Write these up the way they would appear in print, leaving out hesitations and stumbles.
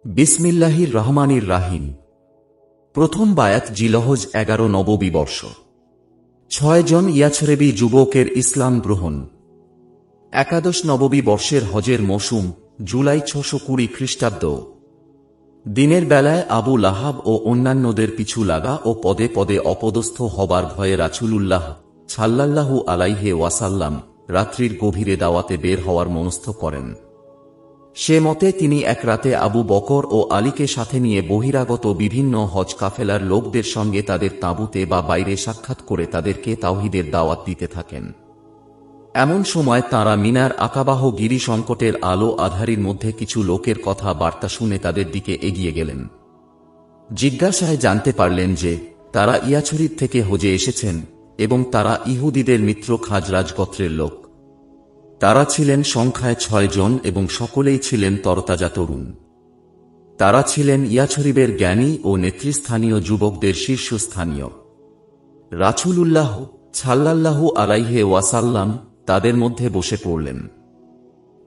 বিসমিল্লাহির রহমানির রাহিম। প্রথম বায়াত জিলহজ 11 নববী বর্ষ। 6 জন ইয়াছরেবী যুবকের ইসলাম গ্রহণ। একাদশ নববী বর্ষের হজের মৌসুম, জুলাই 620 খ্রিস্টাব্দ। দিনের বেলায় আবু লাহাব ও অন্যান্যদের পিছু লাগা ও পদে পদে অপদস্থ হবার ভয়ে রাসূলুল্লাহ সাল্লাল্লাহু আলাইহি ওয়াসাল্লাম রাত্রির গভীরে দাওয়াতে বের হওয়ার মনস্থ করেন। সে মতে তিনি এক রাতে আবু বকর ও আলীকে সাথে নিয়ে বহিরাগত বিভিন্ন হজ কাফেলার লোকদের সঙ্গে তাদের তাঁবুতে বা বাইরে সাক্ষাৎ করে তাদেরকে তাওহীদের দাওয়াত দিতে থাকেন। এমন সময় তাঁরা মিনার আকাবাহ গিরি সংকটের আলো আধারির মধ্যে কিছু লোকের কথা বার্তা শুনে তাদের দিকে এগিয়ে গেলেন। জিজ্ঞাসায় জানতে পারলেন যে তারা ইয়াছরিব থেকে হজে এসেছেন এবং তারা ইহুদিদের মিত্র খাজরাজ গোত্রের লোক। তারা ছিলেন সংখ্যায় 6 জন এবং সকলেই ছিলেন তরতাজা তরুণ। তারা ছিলেন ইয়াছরিবের জ্ঞানী ও নেতৃস্থানীয় যুবকদের শীর্ষস্থানীয়। রাসূলুল্লাহ সাল্লাল্লাহু আলাইহি ওয়াসাল্লাম তাদের মধ্যে বসে পড়লেন।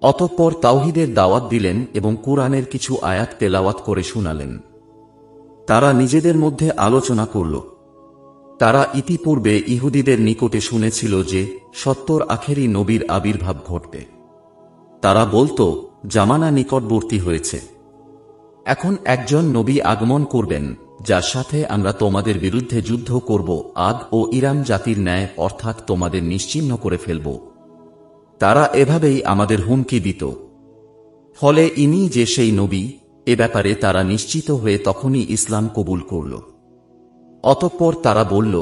অতঃপর তাওহীদের দাওয়াত দিলেন এবং কুরআনের কিছু আয়াত তেলাওয়াত করে শোনালেন। তারা নিজেদের মধ্যে আলোচনা করল। তারা ইতিপূর্বে ইহুদিদের নিকটে শুনেছিল যে 70 আখেরি নবীর আবির্ভাব ঘটবে। তারা বলত, জামানা নিকটবর্তী হয়েছে। এখন একজন নবী আগমন করবেন, যার সাথে আমরা তোমাদের বিরুদ্ধে যুদ্ধ করব, আদ ও ইরাম জাতির ন্যায়, অর্থাৎ তোমাদের নিশ্চিহ্ন করে ফেলব। তারা এভাবেই আমাদের হুমকি দিত। ফলে ইনি যে সেই নবী, এ ব্যাপারে তারা নিশ্চিত হয়ে তখনই ইসলাম কবুল করল। অতঃপর তারা বলল,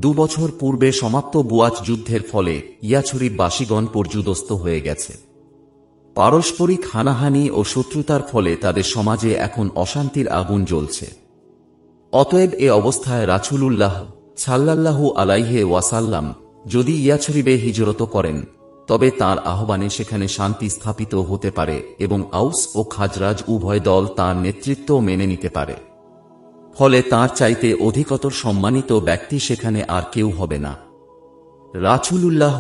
2 বছর পূর্বে সমাপ্ত বুয়াচ যুদ্ধের ফলে ইয়াছরিব বাসীগণ পর্যুদস্ত হয়ে গেছে। পারস্পরিক হানাহানি ও শত্রুতার ফলে তাদের সমাজে এখন অশান্তির আগুন জ্বলছে। অতএব এ অবস্থায় রাসূলুল্লাহ সাল্লাল্লাহু আলাইহি ওয়াসাল্লাম যদি ইয়াছরিবে হিজরত করেন, তবে তাঁর আহ্বানে সেখানে শান্তি স্থাপিত হতে পারে এবং আউস ও খাজরাজ উভয় দল তাঁর নেতৃত্ব মেনে নিতে পারে। ফলে তাঁর চাইতে অধিকতর সম্মানিত ব্যক্তি সেখানে আর কেউ হবে না। রাসূলুল্লাহ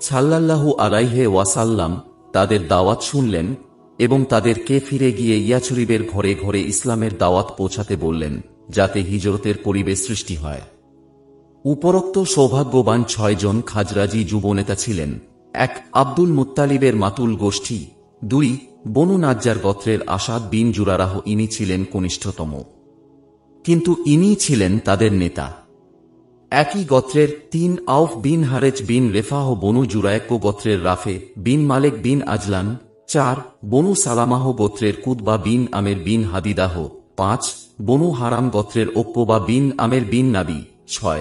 সাল্লাল্লাহু আলাইহি ওয়াসাল্লাম তাদের দাওয়াত শুনলেন এবং তাদেরকে ফিরে গিয়ে ইয়াছরিবের ঘরে ঘরে ইসলামের দাওয়াত পৌঁছাতে বললেন, যাতে হিজরতের পরিবেশ সৃষ্টি হয়। উপরোক্ত সৌভাগ্যবান 6 জন খাজরাজি যুবনেতা ছিলেন: 1 আব্দুল মুত্তালিবের মাতুল গোষ্ঠী, 2 বনু নাজ্জার গোত্রের আসাদ বিন জুরারাহ, ইনি ছিলেন কনিষ্ঠতম, কিন্তু ইনি ছিলেন তাদের নেতা। একই গোত্রের 3 আউফ বিন হারেজ বিন রেফাহ, বনু জুরায়ক গোত্রের রাফে বিন মালেক বিন আজলান, 4 বনু সালামাহ গোত্রের কুতবা বিন আমের বিন হাদিদাহ, 5 বনু হারাম গোত্রের ওক্কবা বিন আমের বিন নাবি, 6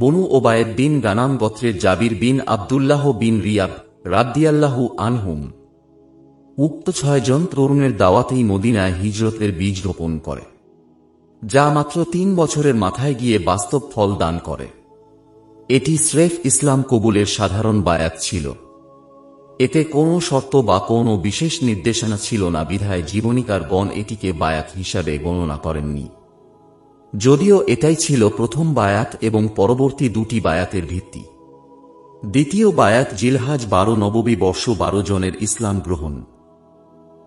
বনু ওবায়েদ বিন গানাম গোত্রের জাবির বিন আব্দুল্লাহ বিন রিয়াব রাদিয়াল্লাহু আনহুম। উক্ত 6 জন তরুণের দাওয়াতেই মদিনায় হিজরতের বীজ রোপণ করে, যা মাত্র 3 বছরের মাথায় গিয়ে বাস্তব ফল দান করে। এটি স্রেফ ইসলাম কবুলের সাধারণ বায়াত ছিল। এতে কোনো শর্ত বা কোনো বিশেষ নির্দেশনা ছিল না, বিধায় জীবনীকারগণ এটিকে বায়াত হিসাবে গণনা করেননি। যদিও এটাই ছিল প্রথম বায়াত এবং পরবর্তী 2টি বায়াতের ভিত্তি। দ্বিতীয় বায়াত জিলহাজ 12 নববী বর্ষ 12 জনের ইসলাম গ্রহণ।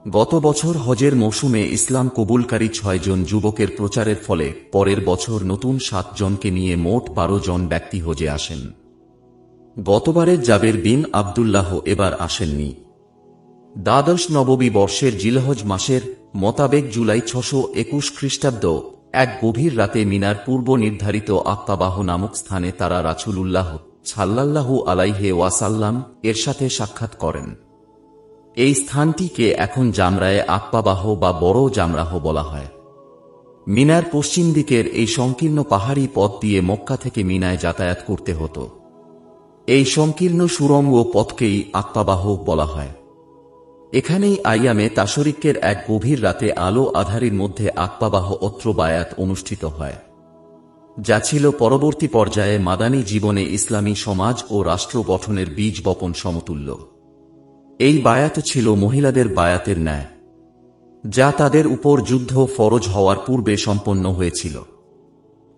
গত বছর হজের মৌসুমে ইসলাম কবুলকারী 6 জন যুবকের প্রচারের ফলে পরের বছর নতুন 7 জনকে নিয়ে মোট 12 জন ব্যক্তি হজে আসেন। গতবারের জাবের বিন আব্দুল্লাহ এবার আসেননি। দ্বাদশ নববী বর্ষের জিলহজ মাসের মোতাবেক জুলাই 621 খ্রিস্টাব্দ এক গভীর রাতে মিনার পূর্ব নির্ধারিত আক্কাবাহ নামক স্থানে তারা রাসূলুল্লাহ সাল্লাল্লাহু আলাইহি ওয়াসাল্লাম এর সাথে সাক্ষাৎ করেন। এই স্থানটিকে এখন জামরায়ে আক্কাবাহ বা বড় জামরাহ বলা হয়। মিনার পশ্চিম দিকের এই সংকীর্ণ পাহাড়ি পথ দিয়ে মক্কা থেকে মিনায় যাতায়াত করতে হতো। এই সংকীর্ণ সুড়ঙ্গ পথকেই আক্কাবাহ বলা হয়। এখানেই আইয়ামে তাশরিকের এক গভীর রাতে আলো আধারির মধ্যে আক্কাবাহ অত্র বায়াত অনুষ্ঠিত হয়, যা ছিল পরবর্তী পর্যায়ে মাদানী জীবনে ইসলামী সমাজ ও রাষ্ট্র গঠনের বীজ বপন সমতুল্য। এই বায়াত ছিল মহিলাদের বায়াতের ন্যায়, যা তাদের উপর যুদ্ধ ফরজ হওয়ার পূর্বে সম্পন্ন হয়েছিল।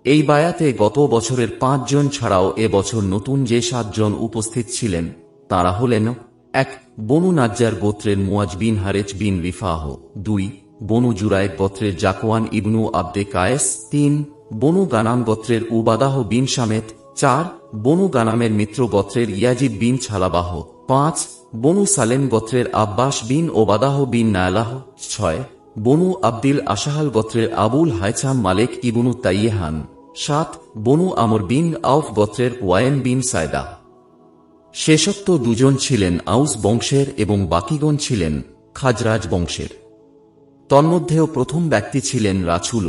এই বায়াতে গত বছরের 5 জন ছাড়াও এ বছর নতুন যে 7 জন উপস্থিত ছিলেন, তাঁরা হলেন: 1 বনু নাজ্জার গোত্রের মুয়াজ বিন হারেজ বিন রিফাহ, 2 বনু জুরাইক গোত্রের জাকওয়ান ইবনু আব্দে কায়েস। 3 বনু গানাম গোত্রের উবাদাহ বিন শামেত। 4 বনু গানামের মিত্র গোত্রের ইয়াজিদ বিন ছালাবাহ। 5 বনু সালেম গোত্রের আব্বাস বিন ওবাদাহ বিন নায়ালাহ। 6 বনু আব্দিল আশাহাল গোত্রের আবুল হাইছাম মালেক ইবনু তাইয়েহান। 7 বনু আমর বিন আউফ গোত্রের ওয়ায়েন বিন সায়দা। শেষোক্ত দুজন ছিলেন আউস বংশের এবং বাকিগণ ছিলেন খাজরাজ বংশের। তন্মধ্যেও প্রথম ব্যক্তি ছিলেন রাসূল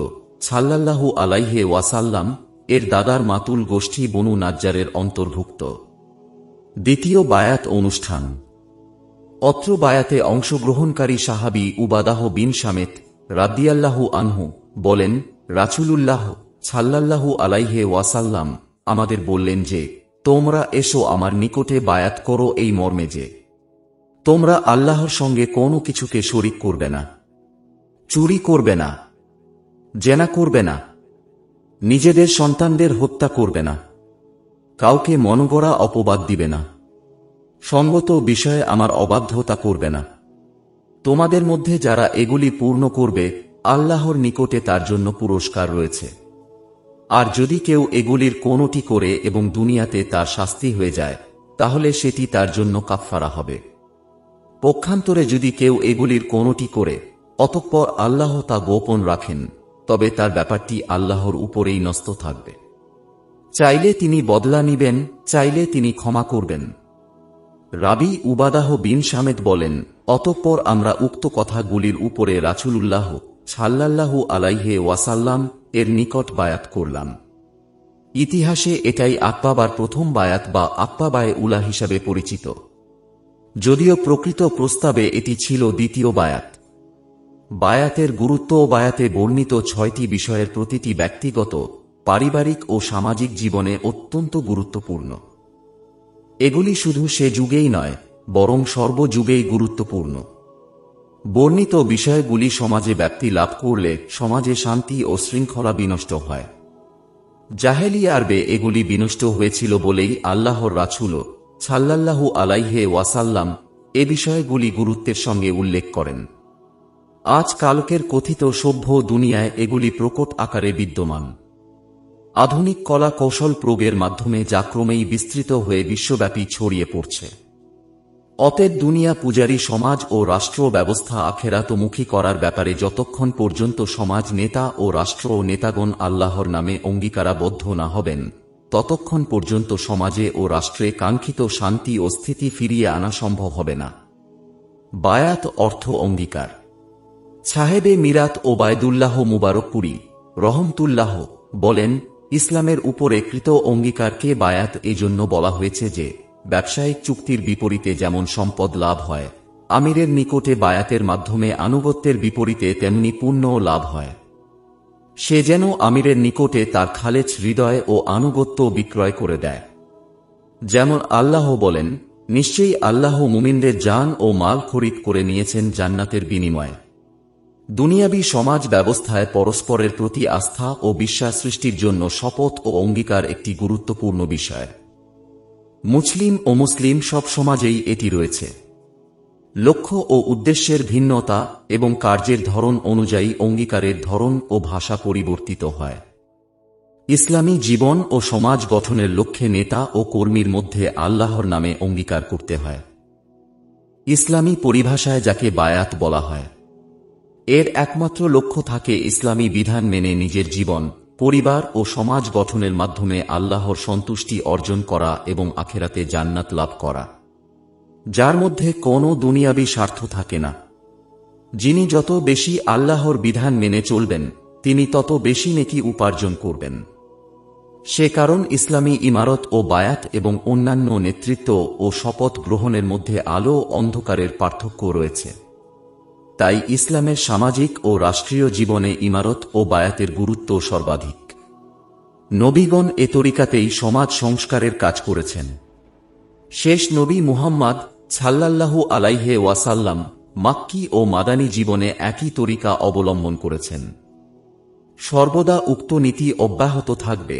সাল্লাল্লাহু আলাইহি ওয়াসাল্লাম এর দাদার মাতুল গোষ্ঠী বনু নাজ্জারের অন্তর্ভুক্ত। দ্বিতীয় বায়াত অনুষ্ঠান। অত্র বায়াতে অংশগ্রহণকারী সাহাবী উবাদাহ বিন শামেত রাদিয়াল্লাহু আনহু বলেন, রাসূলুল্লাহ সাল্লাল্লাহু আলাইহি ওয়াসাল্লাম আমাদের বললেন যে, তোমরা এসো আমার নিকটে বায়াত করো এই মর্মে যে, তোমরা আল্লাহর সঙ্গে কোনো কিছুকে শরীক করবে না, চুরি করবে না, জেনা করবে না, নিজেদের সন্তানদের হত্যা করবে না, কাউকে মনগড়া অপবাদ দিবে না, সঙ্গত বিষয়ে আমার অবাধ্যতা করবে না। তোমাদের মধ্যে যারা এগুলি পূর্ণ করবে আল্লাহর নিকটে তার জন্য পুরস্কার রয়েছে। আর যদি কেউ এগুলির কোনোটি করে এবং দুনিয়াতে তার শাস্তি হয়ে যায়, তাহলে সেটি তার জন্য কাফফারা হবে। পক্ষান্তরে যদি কেউ এগুলির কোনোটি করে অতঃপর আল্লাহ তা গোপন রাখেন, তবে তার ব্যাপারটি আল্লাহর উপরেই ন্যস্ত থাকবে। চাইলে তিনি বদলা নিবেন, চাইলে তিনি ক্ষমা করবেন। রাবি উবাদাহ বিন শামেদ বলেন, অতঃপর আমরা উক্ত কথাগুলির উপরে রাসূলুল্লাহ সাল্লাল্লাহু আলাইহি ওয়াসাল্লাম এর নিকট বায়াত করলাম। ইতিহাসে এটাই আকবার প্রথম বায়াত বা আকবায়ে উলা হিসাবে পরিচিত, যদিও প্রকৃত প্রস্তাবে এটি ছিল দ্বিতীয় বায়াত। বায়াতের গুরুত্ব ও বায়াতে বর্ণিত 6টি বিষয়ের প্রতিটি ব্যক্তিগত, পারিবারিক ও সামাজিক জীবনে অত্যন্ত গুরুত্বপূর্ণ। এগুলি শুধু সে যুগেই নয়, বরং সর্বযুগেই গুরুত্বপূর্ণ। বর্ণিত বিষয়গুলি সমাজে ব্যাপ্তি লাভ করলে সমাজে শান্তি ও শৃঙ্খলা বিনষ্ট হয়। জাহেলিয়া আরবে এগুলি বিনষ্ট হয়েছিল বলেই আল্লাহর রাসূল সাল্লাল্লাহু আলাইহি ওয়াসাল্লাম এ বিষয়গুলি গুরুত্বের সঙ্গে উল্লেখ করেন। আজকালকের কথিত সভ্য দুনিয়ায় এগুলি প্রকট আকারে বিদ্যমান। আধুনিক কলা কৌশল প্রয়োগের মাধ্যমে যা ক্রমেই বিস্তৃত হয়ে বিশ্বব্যাপী ছড়িয়ে পড়ছে। অতএব দুনিয়া পূজারী সমাজ ও রাষ্ট্র ব্যবস্থা আখেরাতমুখী করার ব্যাপারে যতক্ষণ পর্যন্ত সমাজ নেতা ও রাষ্ট্র নেতাগণ আল্লাহর নামে অঙ্গীকারাবদ্ধ না হবেন, ততক্ষণ পর্যন্ত সমাজে ও রাষ্ট্রে কাঙ্ক্ষিত শান্তি ও স্থিতি ফিরিয়ে আনা সম্ভব হবে না। বায়াত অর্থ অঙ্গীকার। সাহেবে মিরাত ওবায়দুল্লাহ মুবারকপুরী রহমতুল্লাহ বলেন, ইসলামের উপরে কৃত অঙ্গীকারকে বায়াত এজন্য বলা হয়েছে যে, ব্যবসায়িক চুক্তির বিপরীতে যেমন সম্পদ লাভ হয়, আমিরের নিকটে বায়াতের মাধ্যমে আনুগত্যের বিপরীতে তেমনি পুণ্যও লাভ হয়। সে যেন আমিরের নিকটে তার খালেছ হৃদয় ও আনুগত্য বিক্রয় করে দেয়। যেমন আল্লাহ বলেন, নিশ্চয়ই আল্লাহ মুমিনদের জান ও মাল খরিদ করে নিয়েছেন জান্নাতের বিনিময়ে। দুনিয়াবী সমাজ ব্যবস্থায় পরস্পরের প্রতি আস্থা ও বিশ্বাস সৃষ্টির জন্য শপথ ও অঙ্গীকার একটি গুরুত্বপূর্ণ বিষয়। মুসলিম ও মুসলিম সব সমাজেই এটি রয়েছে। লক্ষ্য ও উদ্দেশ্যের ভিন্নতা এবং কার্যের ধরন অনুযায়ী অঙ্গীকারের ধরন ও ভাষা পরিবর্তিত হয়। ইসলামী জীবন ও সমাজ গঠনের লক্ষ্যে নেতা ও কর্মীর মধ্যে আল্লাহর নামে অঙ্গীকার করতে হয়। ইসলামী পরিভাষায় যাকে বায়াত বলা হয়, এর একমাত্র লক্ষ্য থাকে ইসলামী বিধান মেনে নিজের জীবন, পরিবার ও সমাজ গঠনের মাধ্যমে আল্লাহর সন্তুষ্টি অর্জন করা এবং আখেরাতে জান্নাত লাভ করা, যার মধ্যে কোনো দুনিয়াবী স্বার্থ থাকে না। যিনি যত বেশি আল্লাহর বিধান মেনে চলবেন, তিনি তত বেশি নেকি উপার্জন করবেন। সে কারণ ইসলামী ইমারত ও বায়াত এবং অন্যান্য নেতৃত্ব ও শপথ গ্রহণের মধ্যে আলো ও অন্ধকারের পার্থক্য রয়েছে। তাই ইসলামের সামাজিক ও রাষ্ট্রীয় জীবনে ইমারত ও বায়াতের গুরুত্ব সর্বাধিক। নবীগণ এ তরিকাতেই সমাজ সংস্কারের কাজ করেছেন। শেষ নবী মুহাম্মদ সাল্লাল্লাহু আলাইহি ওয়াসাল্লাম মাক্কি ও মাদানী জীবনে একই তরিকা অবলম্বন করেছেন। সর্বদা উক্ত নীতি অব্যাহত থাকবে,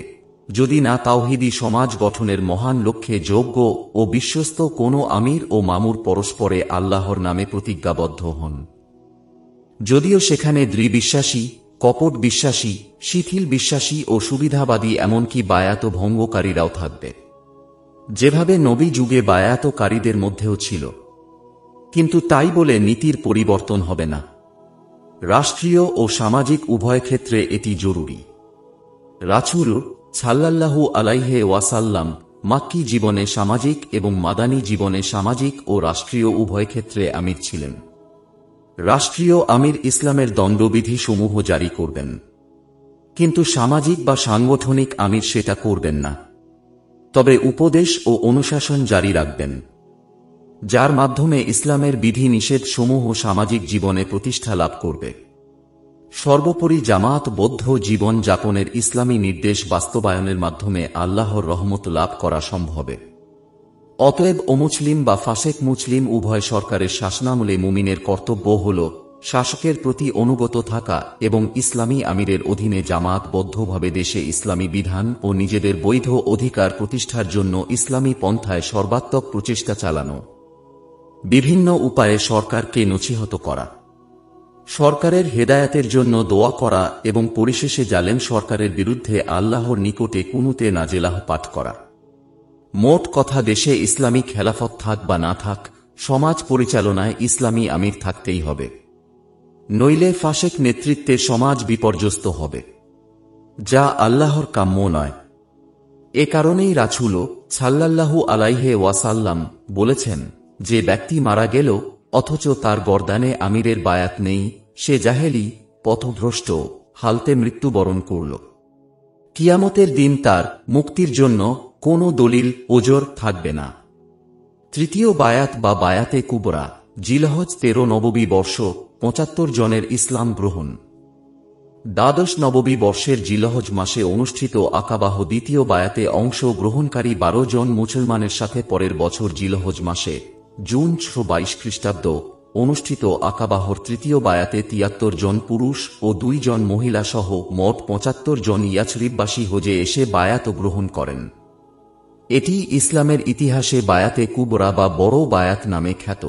যদি না তাওহীদী সমাজ গঠনের মহান লক্ষ্যে যোগ্য ও বিশ্বস্ত কোনো আমির ও মামুর পরস্পরে আল্লাহর নামে প্রতিজ্ঞাবদ্ধ হন। যদিও সেখানে দৃঢ়বিশ্বাসী, কপট বিশ্বাসী, শিথিল বিশ্বাসী ও সুবিধাবাদী এমনকি বায়াত ভঙ্গকারীরাও থাকবে, যেভাবে নবী যুগে বায়াতকারীদের মধ্যেও ছিল। কিন্তু তাই বলে নীতির পরিবর্তন হবে না। রাষ্ট্রীয় ও সামাজিক উভয় ক্ষেত্রে এটি জরুরি। রাসূল সাল্লাল্লাহু আলাইহি ওয়াসাল্লাম মাক্কী জীবনে সামাজিক এবং মাদানী জীবনে সামাজিক ও রাষ্ট্রীয় উভয় ক্ষেত্রে আমির ছিলেন। রাষ্ট্রীয় আমির ইসলামের দণ্ডবিধি সমূহ জারি করবেন, কিন্তু সামাজিক বা সাংগঠনিক আমির সেটা করবেন না, তবে উপদেশ ও অনুশাসন জারি রাখবেন, যার মাধ্যমে ইসলামের বিধি নিষেধ সমূহ সামাজিক জীবনে প্রতিষ্ঠা লাভ করবে। সর্বোপরি জামাতবদ্ধ জীবন যাপনের ইসলামী নির্দেশ বাস্তবায়নের মাধ্যমে আল্লাহর রহমত লাভ করা সম্ভব। অতএব অমুসলিম বা ফাসেক মুসলিম উভয় সরকারের শাসনামলে মুমিনের কর্তব্য হল শাসকের প্রতি অনুগত থাকা এবং ইসলামী আমিরের অধীনে জামাতবদ্ধভাবে দেশে ইসলামী বিধান ও নিজেদের বৈধ অধিকার প্রতিষ্ঠার জন্য ইসলামী পন্থায় সর্বাত্মক প্রচেষ্টা চালানো। বিভিন্ন উপায়ে সরকারকে নছিহত করা, সরকারের হেদায়েতের জন্য দোয়া করা এবং পরিশেষে জালেম সরকারের বিরুদ্ধে আল্লাহর নিকটে কুনুতে নাজেলাহ পাঠ করা। মোট কথা, দেশে ইসলামী খেলাফত থাক বা না থাক, সমাজ পরিচালনায় ইসলামী আমির থাকতেই হবে, নইলে ফাসেক নেতৃত্বে সমাজ বিপর্যস্ত হবে, যা আল্লাহর কাম্য নয়। এ কারণেই রাসূল সাল্লাল্লাহু আলাইহি ওয়াসাল্লাম বলেছেন, যে ব্যক্তি মারা গেল অথচ তার গর্দানে আমিরের বায়াত নেই, সে জাহেলি, পথভ্রষ্ট হালতে মৃত্যুবরণ করল। কিয়ামতের দিন তার মুক্তির জন্য কোনো দলিল ওজর থাকবে না। তৃতীয় বায়াত বা বায়াতে কুবরা, জিলহজ 13 নববী বর্ষ, 75 জনের ইসলাম গ্রহণ। দ্বাদশ নববী বর্ষের জিলহজ মাসে অনুষ্ঠিত আকাবাহ দ্বিতীয় বায়াতে অংশ গ্রহণকারী 12 জন মুসলমানের সাথে পরের বছর জিলহজ মাসে জুন 622 খ্রিস্টাব্দ অনুষ্ঠিত আকাবাহর তৃতীয় বায়াতে 73 জন পুরুষ ও 2 জন মহিলা সহ মোট 75 জন ইয়াছরিববাসী হজে এসে বায়াত গ্রহণ করেন। এটি ইসলামের ইতিহাসে বায়াতে কুবরা বা বড় বায়াত নামে খ্যাত,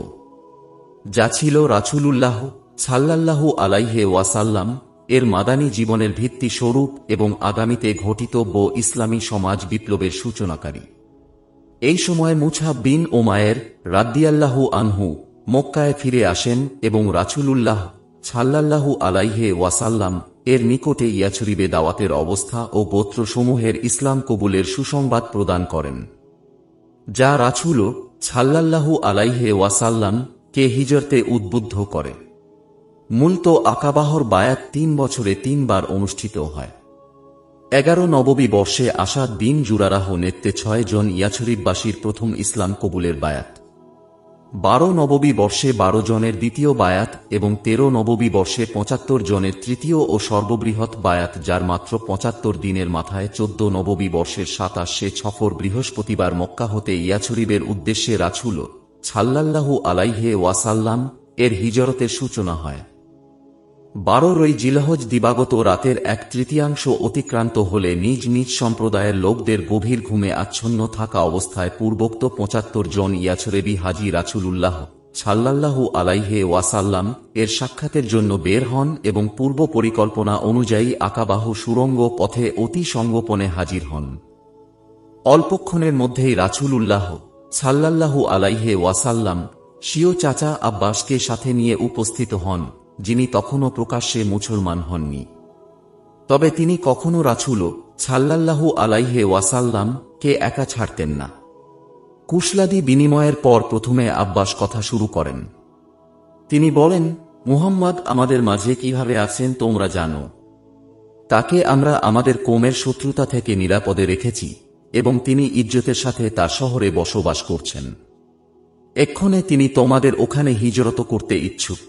যা ছিল রাসূলুল্লাহ সাল্লাল্লাহু আলাইহি ওয়াসাল্লাম এর মাদানী জীবনের ভিত্তি স্বরূপ এবং আগামীতে ঘটিতব্য ইসলামী সমাজ বিপ্লবের সূচনাকারী। এই সময় মুছআব বিন উমায়ের রাদিয়াল্লাহু আনহু মক্কায় ফিরে আসেন এবং রাসূলুল্লাহ সাল্লাল্লাহু আলাইহি ওয়াসাল্লাম এর নিকটে ইয়াছরিবে দাওয়াতের অবস্থা ও গোত্রসমূহের ইসলাম কবুলের সুসংবাদ প্রদান করেন, যা রাসূল সাল্লাল্লাহু আলাইহি ওয়াসাল্লাম কে হিজরতে উদ্বুদ্ধ করে। মূলত আকাবাহর বায়াত 3 বছরে 3 বার অনুষ্ঠিত হয়। 11 নববী বর্ষে আসাদ বিন জুরারাহ নেতৃত্বে 6 জন ইয়াছরিববাসীর প্রথম ইসলাম কবুলের বায়াত, 12 নববী বর্ষে 12 জনের দ্বিতীয় বায়াত এবং 13 নববী বর্ষে 75 জনের তৃতীয় ও সর্ববৃহৎ বায়াত, যার মাত্র 75 দিনের মাথায় 14 নববী বর্ষের 27শে সফর বৃহস্পতিবার মক্কা হতে ইয়াছরিবের উদ্দেশ্যে রাসূল সাল্লাল্লাহু আলাইহি ওয়াসাল্লাম এর হিজরতের সূচনা হয়। 12 জিলহজ দিবাগত রাতের 1/3 অতিক্রান্ত হলে নিজ নিজ সম্প্রদায়ের লোকদের গভীর ঘুমে আচ্ছন্ন থাকা অবস্থায় পূর্বোক্ত 75 জন ইয়াছরেবী হাজী রাসূলুল্লাহ সাল্লাল্লাহু আলাইহি ওয়াসাল্লাম এর সাক্ষাতের জন্য বের হন এবং পূর্ব পরিকল্পনা অনুযায়ী আকাবাহ সুড়ঙ্গ পথে অতি সংগোপনে হাজির হন। অল্পক্ষণের মধ্যেই রাসূলুল্লাহ সাল্লাল্লাহু আলাইহি ওয়াসাল্লাম স্বীয় চাচা আব্বাসকে সাথে নিয়ে উপস্থিত হন, যিনি তখনও প্রকাশ্যে মুসলমান হননি। তবে তিনি কখনো রাসূল সাল্লাল্লাহু আলাইহি ওয়াসাল্লাম কে একা ছাড়তেন না। কুশলাদি বিনিময়ের পর প্রথমে আব্বাস কথা শুরু করেন। তিনি বলেন, মুহাম্মদ আমাদের মাঝে কিভাবে আছেন তোমরা জানো। তাকে আমরা আমাদের কওমের শত্রুতা থেকে নিরাপদে রেখেছি এবং তিনি ইজ্জতের সাথে তার শহরে বসবাস করছেন। এক্ষণে তিনি তোমাদের ওখানে হিজরত করতে ইচ্ছুক।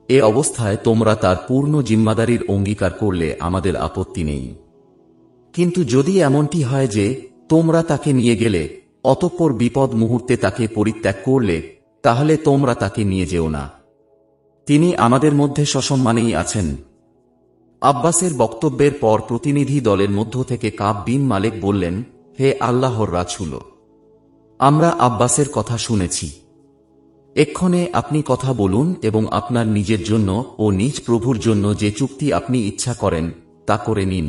এ অবস্থায় তোমরা তার পূর্ণ জিম্মাদারির অঙ্গীকার করলে আমাদের আপত্তি নেই। কিন্তু যদি এমনটি হয় যে তোমরা তাকে নিয়ে গেলে অতঃপর বিপদ মুহূর্তে তাকে পরিত্যাগ করলে, তাহলে তোমরা তাকে নিয়ে যেও না। তিনি আমাদের মধ্যে সসম্মানেই আছেন। আব্বাসের বক্তব্যের পর প্রতিনিধি দলের মধ্য থেকে কাব বিন মালিক বললেন, হে আল্লাহর রাসূল, আমরা আব্বাসের কথা শুনেছি। এক্ষণে আপনি কথা বলুন এবং আপনার নিজের জন্য ও নিজ প্রভুর জন্য যে চুক্তি আপনি ইচ্ছা করেন তা করে নিন।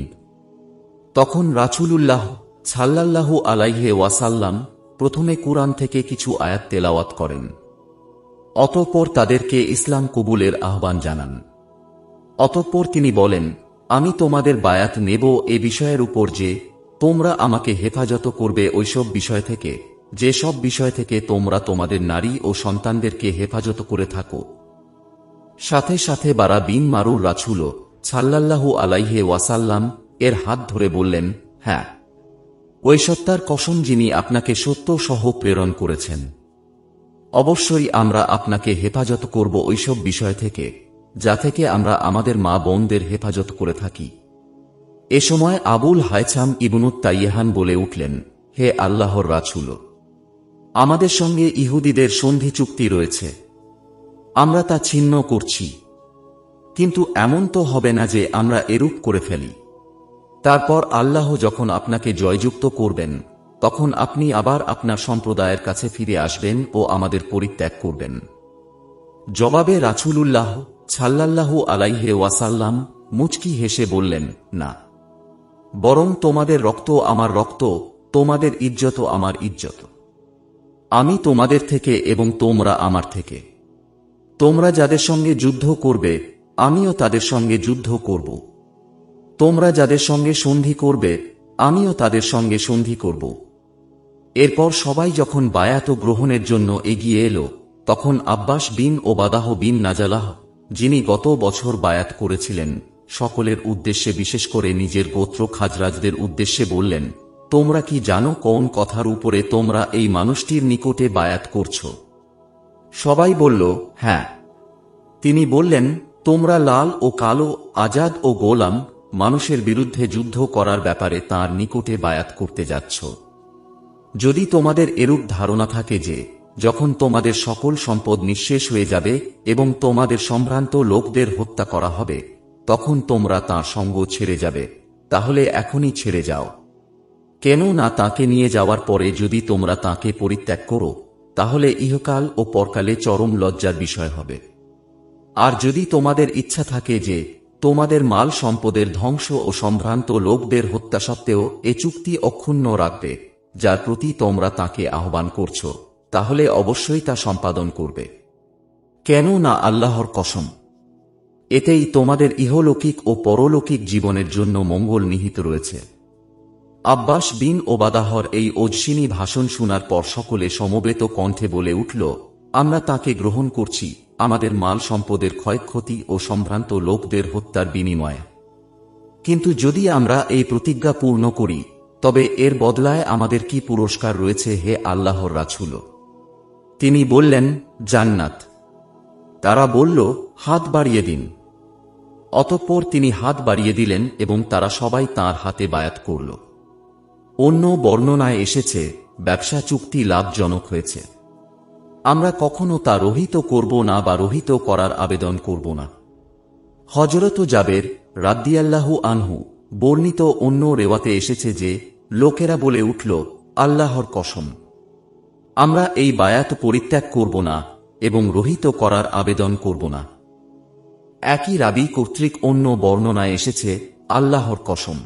তখন রাসূলুল্লাহ সাল্লাল্লাহু আলাইহি ওয়াসাল্লাম প্রথমে কুরআন থেকে কিছু আয়াত তেলাওয়াত করেন। অতঃপর তাদেরকে ইসলাম কবুলের আহ্বান জানান। অতঃপর তিনি বলেন, আমি তোমাদের বায়াত নেব এ বিষয়ের উপর যে তোমরা আমাকে হেফাজত করবে ওইসব বিষয় থেকে, যে সব বিষয় থেকে তোমরা তোমাদের নারী ও সন্তানদেরকে হেফাজত করে থাকো। সাথে সাথে বারা বিন মারুর রাসূল সাল্লাল্লাহু আলাইহি ওয়াসাল্লাম এর হাত ধরে বললেন, হ্যাঁ, ওই সত্তার কসম যিনি আপনাকে সত্য সহ প্রেরণ করেছেন। অবশ্যই আমরা আপনাকে হেফাজত করব ওইসব বিষয় থেকে যা থেকে আমরা আমাদের মা বোনদের হেফাজত করে থাকি। এ সময় আবুল হায়ছাম ইবনুত তাইয়াহান বলে উঠলেন, হে আল্লাহর রাসূল, আমাদের সঙ্গে ইহুদিদের সন্ধি চুক্তি রয়েছে, আমরা তা ছিন্ন করছি, কিন্তু এমন তো হবে না যে আমরা এরূপ করে ফেলি। তারপর আল্লাহ যখন আপনাকে জয়যুক্ত করবেন তখন আপনি আবার আপনার সম্প্রদায়ের কাছে ফিরে আসবেন ও আমাদের পরিত্যাগ করবেন। জবাবে রাসূলুল্লাহ সাল্লাল্লাহু আলাইহি ওয়াসাল্লাম মুচকি হেসে বললেন, না, বরং তোমাদের রক্ত আমার রক্ত, তোমাদের ইজ্জত আমার ইজ্জত। আমি তোমাদের থেকে এবং তোমরা আমার থেকে। তোমরা যাদের সঙ্গে যুদ্ধ করবে আমিও তাদের সঙ্গে যুদ্ধ করব। তোমরা যাদের সঙ্গে সন্ধি করবে আমিও তাদের সঙ্গে সন্ধি করব। এরপর সবাই যখন বায়াত গ্রহণের জন্য এগিয়ে এলো তখন আব্বাস বিন ওবাদাহ বিন নাজালাহ, যিনি গত বছর বায়াত করেছিলেন, সকলের উদ্দেশ্যে বিশেষ করে নিজের গোত্র খাজরাজদের উদ্দেশ্যে বললেন, তোমরা কি জানো কোন কথার উপরে তোমরা এই মানুষটির নিকটে বায়াত করছ? সবাই বলল, হ্যাঁ। তিনি বললেন, তোমরা লাল ও কালো, আজাদ ও গোলাম মানুষের বিরুদ্ধে যুদ্ধ করার ব্যাপারে তাঁর নিকটে বায়াত করতে যাচ্ছ। যদি তোমাদের এরূপ ধারণা থাকে যে যখন তোমাদের সকল সম্পদ নিঃশেষ হয়ে যাবে এবং তোমাদের সম্ভ্রান্ত লোকদের হত্যা করা হবে তখন তোমরা তাঁর সঙ্গ ছেড়ে যাবে, তাহলে এখনই ছেড়ে যাও। কেন না তাকে নিয়ে যাওয়ার পরে যদি তোমরা তাকে পরিত্যাগ করো তাহলে ইহকাল ও পরকালে চরম লজ্জার বিষয় হবে। আর যদি তোমাদের ইচ্ছা থাকে যে তোমাদের মাল সম্পদের ধ্বংস ও সম্ভ্রান্ত লোকদের হত্যা সত্ত্বেও এ চুক্তি অক্ষুণ্ণ রাখবে যার প্রতি তোমরা তাকে আহ্বান করছ, তাহলে অবশ্যই তা সম্পাদন করবে। কেন না আল্লাহর কসম, এতেই তোমাদের ইহলৌকিক ও পরলৌকিক জীবনের জন্য মঙ্গল নিহিত রয়েছে। আব্বাস বিন ওবাদাহর এই ওজসিনী ভাষণ শোনার পর সকলে সমবেত কণ্ঠে বলে উঠল, আমরা তাকে গ্রহণ করছি আমাদের মাল সম্পদের ক্ষয়ক্ষতি ও সম্ভ্রান্ত লোকদের হত্যার বিনিময়ে। কিন্তু যদি আমরা এই প্রতিজ্ঞা পূর্ণ করি তবে এর বদলায় আমাদের কি পুরস্কার রয়েছে হে আল্লাহর রাসূল? তিনি বললেন, জান্নাত। তারা বলল, হাত বাড়িয়ে দিন। অতঃপর তিনি হাত বাড়িয়ে দিলেন এবং তারা সবাই তাঁর হাতে বায়াত করল। অন্য বর্ণনায় এসেছে, ব্যবসা চুক্তি লাভজনক হয়েছে, আমরা কখনো তা রহিত করব না বা রহিত করার আবেদন করব না। হযরত জাবের রাদিয়াল্লাহু আনহু বর্ণিত অন্য রেওয়াতে এসেছে যে লোকেরা বলে উঠল, আল্লাহর কসম, আমরা এই বায়াত পরিত্যাগ করব না এবং রহিত করার আবেদন করব না। একই রাবী কর্তৃক অন্য বর্ণনায় এসেছে, আল্লাহর কসম,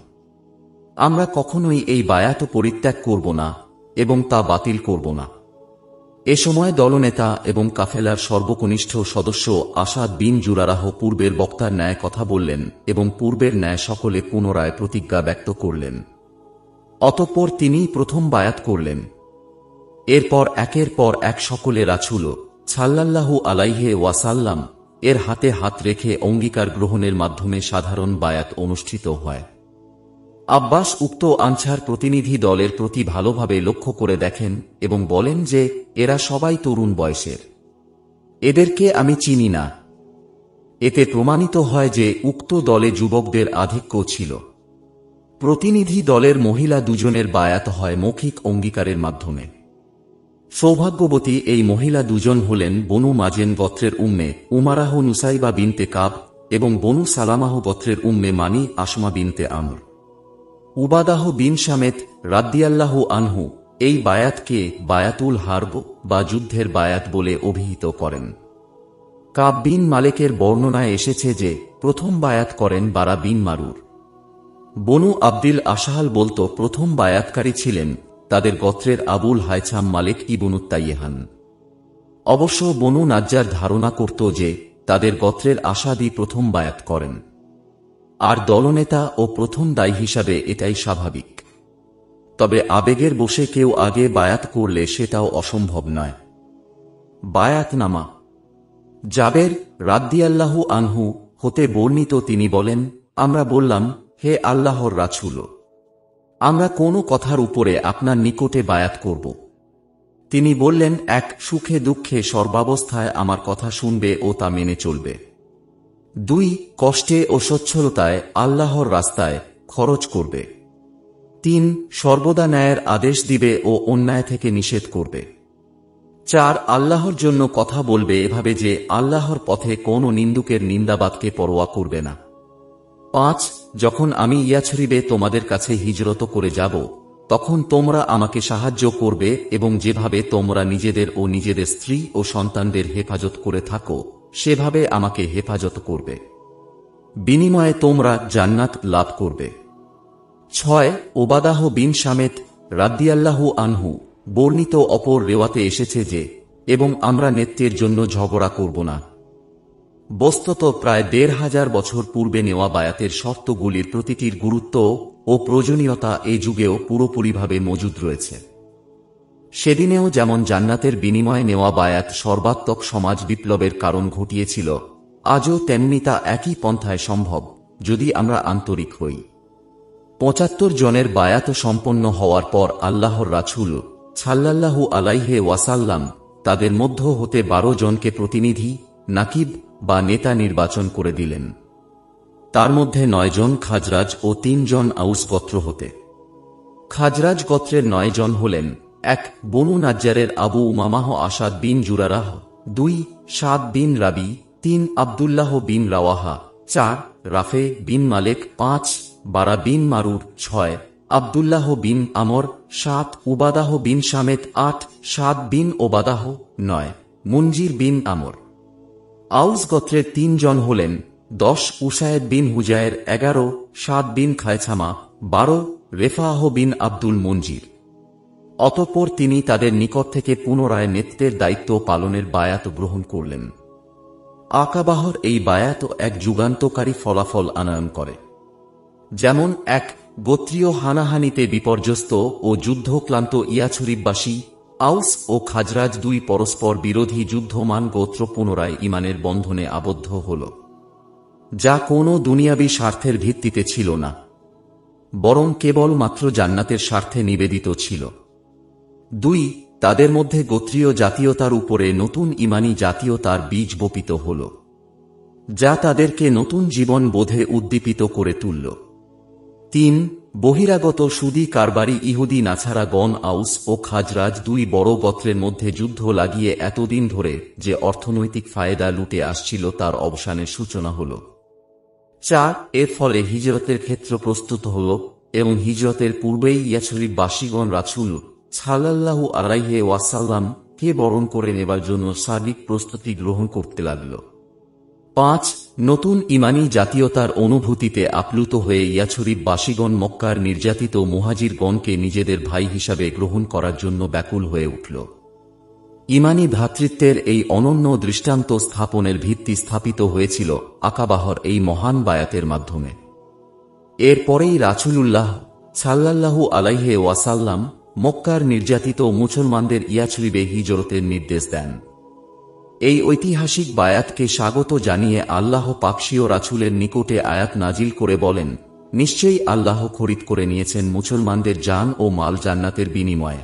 আমরা কখনোই এই বায়াত পরিত্যাগ করব না এবং তা বাতিল করব না। এ সময় দলনেতা এবং কাফেলার সর্বকনিষ্ঠ সদস্য আসাদ বিন জুরারাহ পূর্বের বক্তার ন্যায় কথা বললেন এবং পূর্বের ন্যায় সকলে পুনরায় প্রতিজ্ঞা ব্যক্ত করলেন। অতঃপর তিনি প্রথম বায়াত করলেন। এরপর একের পর এক সকলে রাসূল সাল্লাল্লাহু আলাইহি ওয়াসাল্লাম এর হাতে হাত রেখে অঙ্গীকার গ্রহণের মাধ্যমে সাধারণ বায়াত অনুষ্ঠিত হয়। আব্বাস উক্ত আনসার প্রতিনিধি দলের প্রতি ভালোভাবে লক্ষ্য করে দেখেন এবং বলেন যে এরা সবাই তরুণ বয়সের, এদেরকে আমি চিনি না। এতে প্রমাণিত হয় যে উক্ত দলে যুবকদের আধিক্য ছিল। প্রতিনিধি দলের মহিলা দুজনের বায়াত হয় মৌখিক অঙ্গীকারের মাধ্যমে। সৌভাগ্যবতী এই মহিলা দুজন হলেন বনু মাজেন গোত্রের উম্মে উমারাহ নুসাইবা বিনতে কাব এবং বনু সালামাহ গোত্রের উম্মে মানি আসমা বিনতে আমর। উবাদাহ বিন শামেত রাদিয়াল্লাহু আনহু এই বায়াতকে বায়াতুল হারব বা যুদ্ধের বায়াত বলে অভিহিত করেন। কাব বিন মালেকের বর্ণনায় এসেছে যে প্রথম বায়াত করেন বারা বিন মারুর। বনু আব্দিল আশাহাল বলতো প্রথম বায়াতকারী ছিলেন তাদের গোত্রের আবুল হায়ছাম মালিক ইবনুত তাইয়েহান। অবশ্য বনু নাজ্জার ধারণা করত যে তাদের গোত্রের আসাদি প্রথম বায়াত করেন, আর দলনেতা ও প্রথম দায়ী হিসাবে এটাই স্বাভাবিক। তবে আবেগের বশে কেউ আগে বায়াত করলে সেটাও অসম্ভব নয়। বায়াতনামা। জাবের রাদিয়াল্লাহু আনহু হতে বর্ণিত, তিনি বলেন, আমরা বললাম, হে আল্লাহর রাসূল, আমরা কোন কথার উপরে আপনার নিকটে বায়াত করব? তিনি বললেন, এক, সুখে দুঃখে সর্বাবস্থায় আমার কথা শুনবে ও তা মেনে চলবে। 2, কষ্টে ও সচ্ছলতায় আল্লাহর রাস্তায় খরচ করবে। 3, সর্বদা ন্যায়ের আদেশ দিবে ও অন্যায় থেকে নিষেধ করবে। 4, আল্লাহর জন্য কথা বলবে এভাবে যে আল্লাহর পথে কোন নিন্দুকের নিন্দাবাদকে পরোয়া করবে না। 5, যখন আমি ইয়াছরিবে তোমাদের কাছে হিজরত করে যাব, তখন তোমরা আমাকে সাহায্য করবে এবং যেভাবে তোমরা নিজেদের ও নিজেদের স্ত্রী ও সন্তানদের হেফাজত করে থাকো সেভাবে আমাকে হেফাজত করবে। বিনিময়ে তোমরা জান্নাত লাভ করবে। 6, ওবাদাহ বিন সামেত রাদিয়াল্লাহু আনহু বর্ণিত অপর রেওয়াতে এসেছে যে, এবং আমরা নেত্রের জন্য ঝগড়া করব না। বস্তুত প্রায় ১৫০০ বছর পূর্বে নেওয়া বায়াতের শর্তগুলির প্রতিটির গুরুত্ব ও প্রয়োজনীয়তা এই যুগেও পুরোপুরিভাবে মজুদ রয়েছে। সেদিনেও যেমন জান্নাতের বিনিময়ে নেওয়া বায়াত সর্বাত্মক সমাজ বিপ্লবের কারণ ঘটিয়েছিল, আজও তেমনি তা একই পন্থায় সম্ভব যদি আমরা আন্তরিক হই। ৭৫ জনের বায়াত সম্পন্ন হওয়ার পর আল্লাহর রাসূল সাল্লাল্লাহু আলাইহি ওয়াসাল্লাম তাদের মধ্য হতে ১২ জনকে প্রতিনিধি, নাকিব বা নেতা নির্বাচন করে দিলেন। তার মধ্যে ৯ জন খাজরাজ ও ৩ জন আউস গোত্র হতে। খাজরাজ গোত্রের ৯ জন হলেন: ১, বনু নাজ্জারের আবু উমামাহ আসাদ বিন জুরারাহ, ২, সাদ বিন রাবি, ৩, আব্দুল্লাহ বিন রাওয়াহা, ৪, রাফে বিন মালেক, ৫, বারা বিন মারুর, ৬, আব্দুল্লাহ বিন আমর, ৭, উবাদাহ বিন সামেত, ৮, সাদ বিন ওবাদাহ, ৯, মুনজির বিন আমর। আউস গোত্রের ৩ জন হলেন: ১০, উসায়েদ বিন হুজায়ের, ১১, সাদ বিন খায়ছামা, ১২, রেফাহ বিন আব্দুল মঞ্জির। অতঃপর তিনি তাদের নিকট থেকে পুনরায় নেতৃত্বের দায়িত্ব পালনের বায়াত গ্রহণ করলেন। আকাবাহর এই বায়াত এক যুগান্তকারী ফলাফল আনয়ন করে। যেমন: ১, গোত্রীয় হানাহানিতে বিপর্যস্ত ও যুদ্ধক্লান্ত ইয়াছরিববাসী আউস ও খাজরাজ ২ পরস্পর বিরোধী যুদ্ধমান গোত্র পুনরায় ঈমানের বন্ধনে আবদ্ধ হল, যা কোনো দুনিয়াবী স্বার্থের ভিত্তিতে ছিল না, বরং কেবল মাত্র জান্নাতের স্বার্থে নিবেদিত ছিল। ২, তাদের মধ্যে গোত্রীয় জাতীয়তার উপরে নতুন ঈমানী জাতীয়তার বীজ বপিত হল, যা তাদেরকে নতুন জীবন বোধে উদ্দীপিত করে তুলল। ৩, বহিরাগত সুদী কারবারি ইহুদি নাছারা গণ আউস ও খাজরাজ ২ বড় গোত্রের মধ্যে যুদ্ধ লাগিয়ে এতদিন ধরে যে অর্থনৈতিক ফায়দা লুটে আসছিল তার অবসানের সূচনা হল। ৪, এর ফলে হিজরতের ক্ষেত্র প্রস্তুত হল এবং হিজরতের পূর্বেই ইয়াছরিববাসীগণ রাসূল সাল্লাল্লাহু আলাইহি ওয়াসাল্লাম কে বরণ করে নেবার জন্য সার্বিক প্রস্তুতি গ্রহণ করতে লাগল। ৫, নতুন ঈমানী জাতীয়তার অনুভূতিতে আপ্লুত হয়ে ইয়াছরিববাসীগণ মক্কার নির্যাতিত মুহাজিরগণকে নিজেদের ভাই হিসাবে গ্রহণ করার জন্য ব্যাকুল হয়ে উঠল। ঈমানী ভ্রাতৃত্বের এই অনন্য দৃষ্টান্ত স্থাপনের ভিত্তি স্থাপিত হয়েছিল আকাবাহর এই মহান বায়াতের মাধ্যমে। এরপরেই রাসূলুল্লাহ সাল্লাল্লাহু আলাইহি ওয়াসাল্লাম মক্কার নির্যাতিত মুসলমানদের ইয়াছরিবে হিজরতের নির্দেশ দেন। এই ঐতিহাসিক বায়াতকে স্বাগত জানিয়ে আল্লাহ পাকশীয় রাসূলের নিকটে আয়াত নাজিল করে বলেন, নিশ্চয়ই আল্লাহ খরিদ করে নিয়েছেন মুসলমানদের জান ও মাল জান্নাতের বিনিময়ে।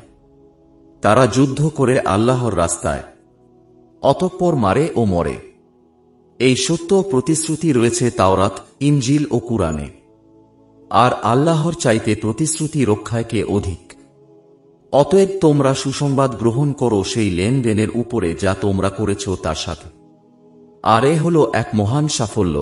তারা যুদ্ধ করে আল্লাহর রাস্তায়, অতঃপর মারে ও মরে। এই সত্য প্রতিশ্রুতি রয়েছে তাওরাত, ইনজিল ও কুরআনে। আর আল্লাহর চাইতে প্রতিশ্রুতি রক্ষায় কে অধিক? অতএব তোমরা সুসংবাদ গ্রহণ করো সেই লেনদেনের উপরে যা তোমরা করেছ তার সাথে। আর এ হল এক মহান সাফল্য।